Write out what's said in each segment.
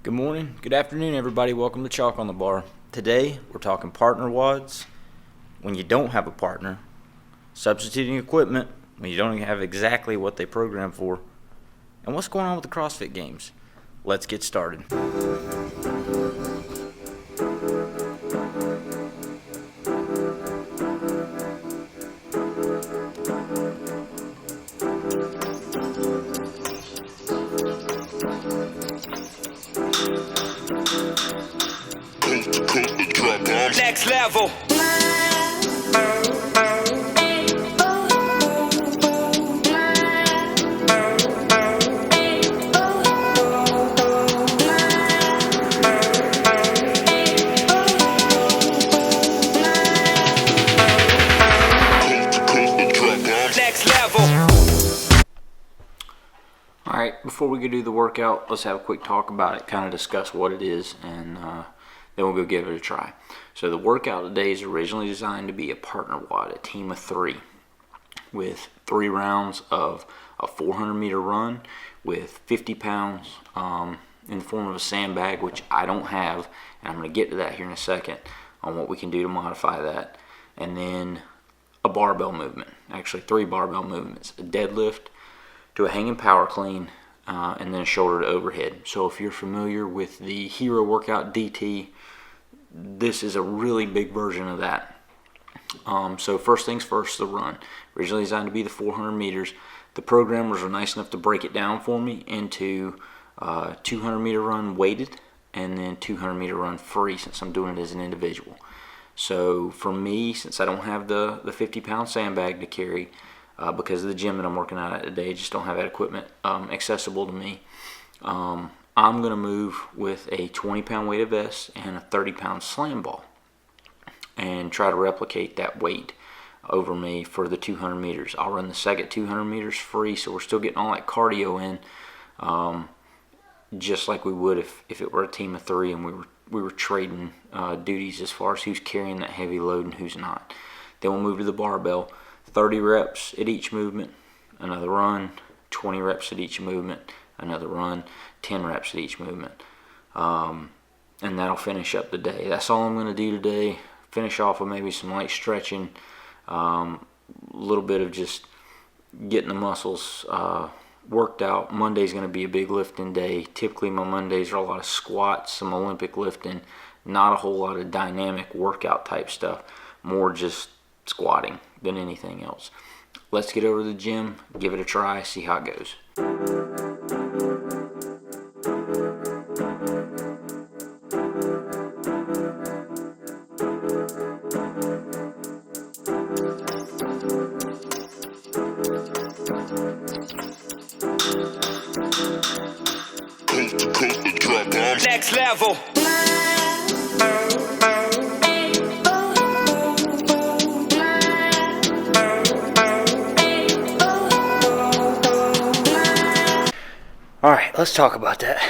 Good morning, good afternoon everybody, welcome to Chalk on the Bar. Today we're talking partner WODS, when you don't have a partner, substituting equipment when you don't have exactly what they program for, and what's going on with the CrossFit games. Let's get started. Next level. Alright, before we go do the workout, let's have a quick talk about it, kind of discuss what it is, and then we'll go give it a try. So the workout today is originally designed to be a partner WOD, a team of 3, with 3 rounds of a 400 meter run with 50 pounds in the form of a sandbag, which I don't have, and I'm going to get to that here in a second on what we can do to modify that. And then a barbell movement, actually 3 barbell movements, a deadlift to a hanging power clean, and then a shoulder to overhead. So if you're familiar with the Hero Workout DT, this is a really big version of that. So first things first, the run. Originally designed to be the 400 meters. The programmers are nice enough to break it down for me into 200 meter run weighted and then 200 meter run free, since I'm doing it as an individual. So for me, since I don't have the 50-pound sandbag to carry, because of the gym that I'm working out at today, I just don't have that equipment accessible to me. I'm going to move with a 20-pound weighted vest and a 30-pound slam ball and try to replicate that weight over me for the 200 meters. I'll run the second 200 meters free, so we're still getting all that cardio in, just like we would if it were a team of 3 and we were trading duties as far as who's carrying that heavy load and who's not. Then we'll move to the barbell. 30 reps at each movement, another run, 20 reps at each movement, another run, 10 reps at each movement. And that'll finish up the day. That's all I'm going to do today. Finish off with maybe some light stretching, a little bit of just getting the muscles worked out. Monday's going to be a big lifting day. Typically my Mondays are a lot of squats, some Olympic lifting, not a whole lot of dynamic workout type stuff, more just squatting than anything else. Let's get over to the gym, give it a try, see how it goes. Next level. Alright, let's talk about that.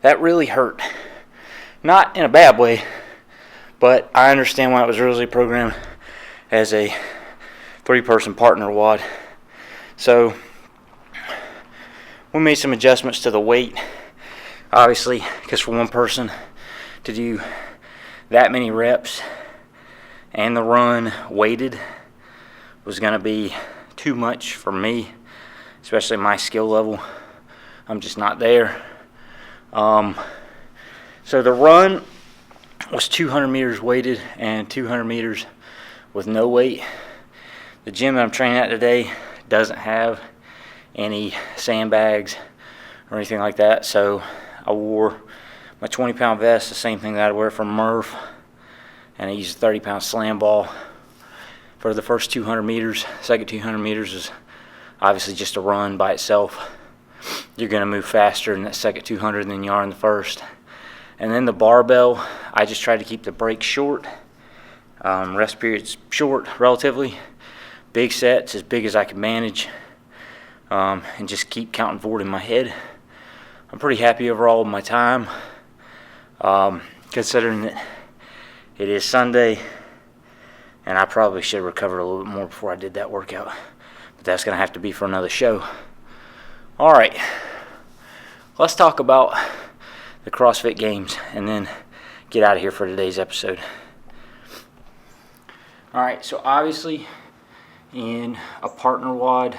That really hurt. Not in a bad way, but I understand why it was originally programmed as a 3-person partner WOD. So, we made some adjustments to the weight, obviously, because for one person to do that many reps and the run weighted was going to be too much for me, especially my skill level. I'm just not there. So the run was 200 meters weighted and 200 meters with no weight. The gym that I'm training at today doesn't have any sandbags or anything like that, so I wore my 20-pound vest, the same thing that I wear from Murph, and I used a 30-pound slam ball for the first 200 meters. Second 200 meters is obviously just a run by itself. You're going to move faster in that second 200 than you are in the first. And then the barbell, I just tried to keep the break short, rest periods short relatively, big sets as big as I could manage, and just keep counting forward in my head. I'm pretty happy overall with my time, considering that it is Sunday and I probably should have recovered a little bit more before I did that workout, but that's going to have to be for another show. All right, let's talk about the CrossFit Games, and then get out of here for today's episode. Alright, so obviously in a partner WOD,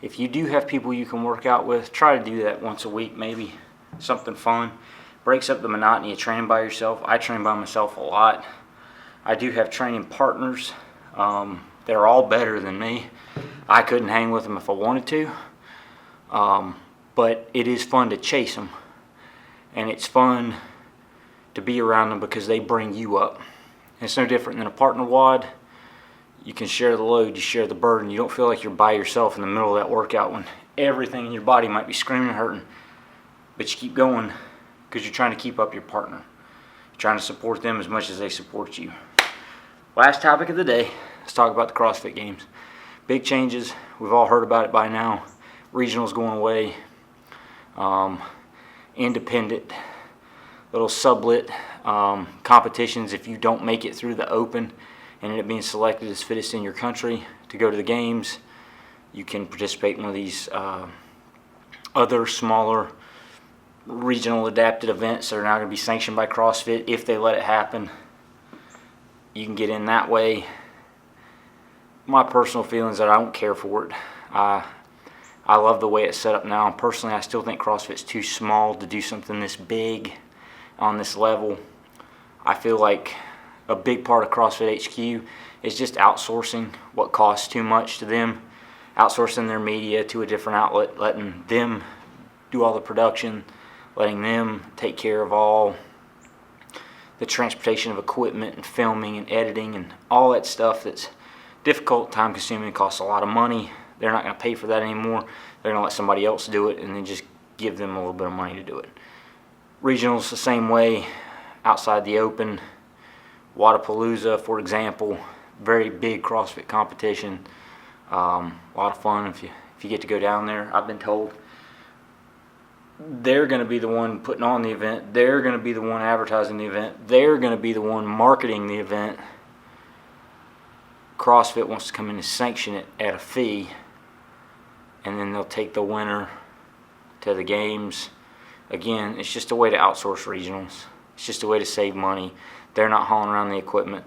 if you do have people you can work out with, try to do that once a week, maybe something fun. Breaks up the monotony of training by yourself. I train by myself a lot. I do have training partners. They're all better than me. I couldn't hang with them if I wanted to. But it is fun to chase them. And it's fun to be around them because they bring you up. It's no different than a partner WOD. You can share the load, you share the burden. You don't feel like you're by yourself in the middle of that workout when everything in your body might be screaming and hurting. But you keep going because you're trying to keep up your partner. You're trying to support them as much as they support you. Last topic of the day, let's talk about the CrossFit Games. Big changes, we've all heard about it by now. Regionals going away. Independent, little sublet competitions. If you don't make it through the open and end up being selected as fittest in your country to go to the games, you can participate in one of these other smaller regional adapted events that are now going to be sanctioned by CrossFit if they let it happen. You can get in that way. My personal feelings that I don't care for it. I love the way it's set up now. Personally, I still think CrossFit's too small to do something this big on this level. I feel like a big part of CrossFit HQ is just outsourcing what costs too much to them, outsourcing their media to a different outlet, letting them do all the production, letting them take care of all the transportation of equipment and filming and editing and all that stuff that's difficult, time consuming, costs a lot of money. They're not going to pay for that anymore. They're going to let somebody else do it and then just give them a little bit of money to do it. Regionals the same way, outside the open. Wadapalooza, for example, very big CrossFit competition. A lot of fun if you get to go down there. I've been told they're going to be the one putting on the event. They're going to be the one advertising the event. They're going to be the one marketing the event. CrossFit wants to come in and sanction it at a fee, and then they'll take the winner to the games. Again, it's just a way to outsource regionals. It's just a way to save money. They're not hauling around the equipment.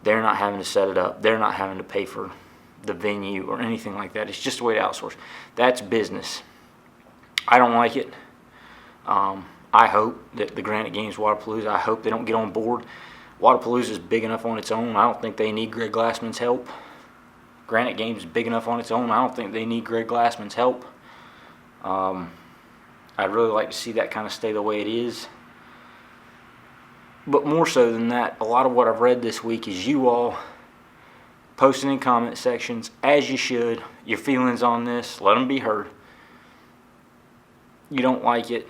They're not having to set it up. They're not having to pay for the venue or anything like that. It's just a way to outsource. That's business. I don't like it. I hope that the Granite Games Wadapalooza, I hope they don't get on board. Wadapalooza is big enough on its own. I don't think they need Greg Glassman's help. Granite Games is big enough on its own. I don't think they need Greg Glassman's help. I'd really like to see that kind of stay the way it is. But more so than that, a lot of what I've read this week is you all posting in comment sections, as you should, your feelings on this. Let them be heard. You don't like it,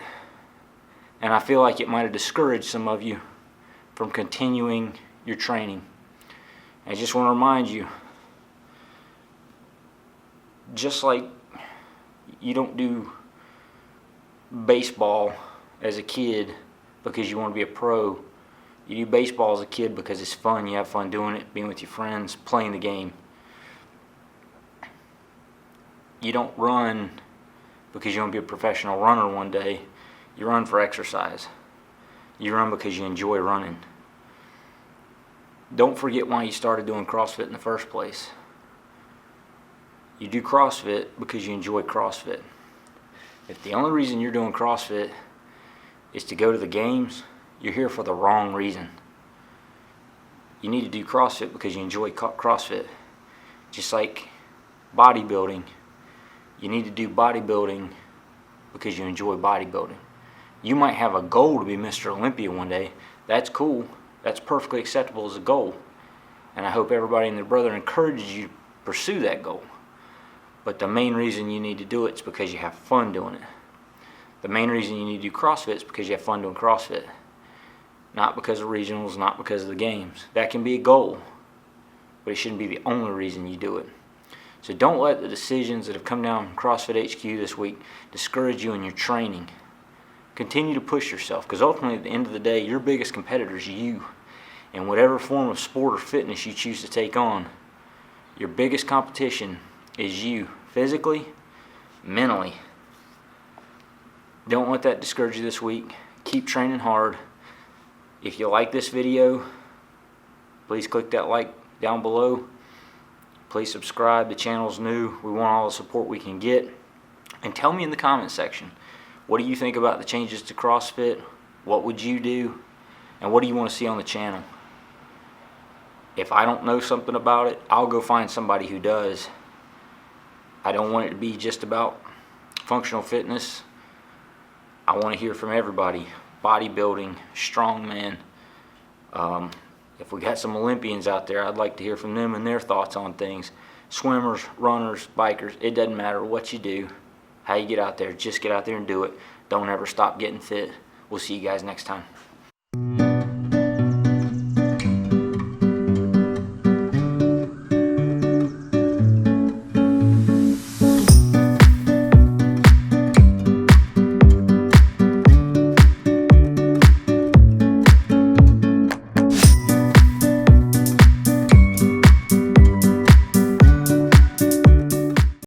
and I feel like it might have discouraged some of you from continuing your training. I just want to remind you, just like you don't do baseball as a kid because you want to be a pro, you do baseball as a kid because it's fun. You have fun doing it, being with your friends, playing the game. You don't run because you want to be a professional runner one day. You run for exercise. You run because you enjoy running. Don't forget why you started doing CrossFit in the first place. You do CrossFit because you enjoy CrossFit. If the only reason you're doing CrossFit is to go to the games, you're here for the wrong reason. You need to do CrossFit because you enjoy CrossFit. Just like bodybuilding, you need to do bodybuilding because you enjoy bodybuilding. You might have a goal to be Mr. Olympia one day. That's cool. That's perfectly acceptable as a goal. And I hope everybody and their brother encourages you to pursue that goal. But the main reason you need to do it is because you have fun doing it. The main reason you need to do CrossFit is because you have fun doing CrossFit. Not because of regionals, not because of the games. That can be a goal, but it shouldn't be the only reason you do it. So don't let the decisions that have come down CrossFit HQ this week discourage you in your training. Continue to push yourself, because ultimately at the end of the day, your biggest competitor is you. In whatever form of sport or fitness you choose to take on, your biggest competition is you, physically, mentally. Don't let that discourage you this week. Keep keep training hard. If you like this video, please click that like down below. Please subscribe. The channel's new. We want all the support we can get. And tell me in the comment section, what do you think about the changes to CrossFit? What would you do? And what do you want to see on the channel? If I don't know something about it, I'll go find somebody who does. I don't want it to be just about functional fitness. I want to hear from everybody. Bodybuilding, strongman. If we got some Olympians out there, I'd like to hear from them and their thoughts on things. Swimmers, runners, bikers, it doesn't matter what you do, how you get out there, just get out there and do it. Don't ever stop getting fit. We'll see you guys next time.